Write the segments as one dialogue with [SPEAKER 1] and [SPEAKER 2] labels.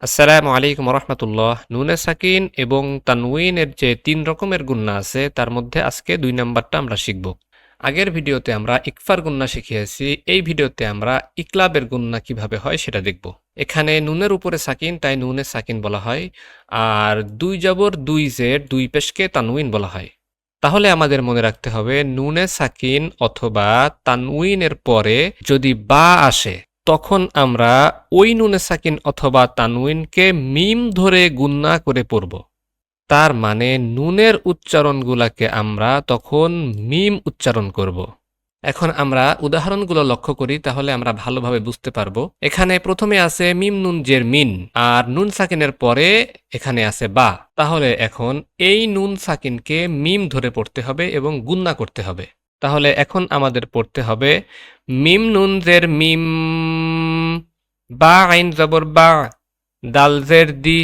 [SPEAKER 1] আসসালামু আলাইকুম রহমতুল্লাহ। নুনে সাকিন এবং তানউইনের যে ৩ রকমের গুন্না আছে তার মধ্যে আজকে ২ নাম্বারটা আমরা শিখব। আগের ভিডিওতে আমরা ইকফার গুন্না শিখিয়েছি, এই ভিডিওতে আমরা ইকলাবের গুন্না কিভাবে হয় সেটা দেখব। এখানে নুনের উপরে সাকিন, তাই নুনে সাকিন বলা হয়, আর ২ জবর ২ জের ২ পেশকে তানউইন বলা হয়। তাহলে আমাদের মনে রাখতে হবে নুনে সাকিন অথবা তানউইনের পরে যদি বা আসে তখন আমরা ওই নুনে সাকিন অথবা তানউইনকে মিম ধরে গুন্না করে পড়ব। তার মানে নুনের উচ্চারণগুলাকে আমরা তখন মিম উচ্চারণ করব। এখন আমরা উদাহরণগুলো লক্ষ্য করি, তাহলে আমরা ভালোভাবে বুঝতে পারবো। এখানে প্রথমে আছে মিম নুন জের মিন, আর নুন সাকিনের পরে এখানে আছে বা। তাহলে এখন এই নুন সাকিনকে মিম ধরে পড়তে হবে এবং গুন্না করতে হবে। তাহলে এখন আমাদের পড়তে হবে মিম নুন জের মিম, বা আইন জবর বা, দাল জের দি,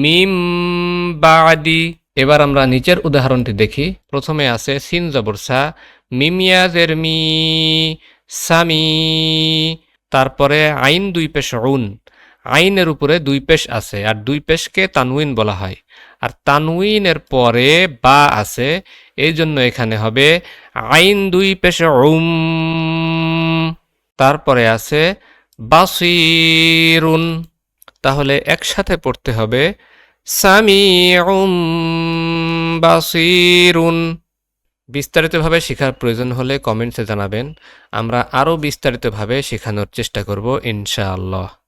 [SPEAKER 1] মিম বাদি। এবার আমরা নিচের উদাহরণটি দেখি। প্রথমে আছে সিন জবর সা, মিমিয়া জের মি, সামি। তারপরে আইন ২ পেশ উন, আইনের উপরে ২ পেশ আছে, আর ২ পেশকে তানউইন বলা হয়। আর তানউইনের পরে বা আছে, এই জন্য এখানে হবে আইন ২ পেশ উম। তারপরে আছে বাসিরুন। তাহলে একসাথে পড়তে হবে সামিউম বাসিরুন। বিস্তারিতভাবে শেখার প্রয়োজন হলে কমেন্টসে জানাবেন, আমরা আরও বিস্তারিতভাবে শেখানোর চেষ্টা করব ইনশাআল্লাহ।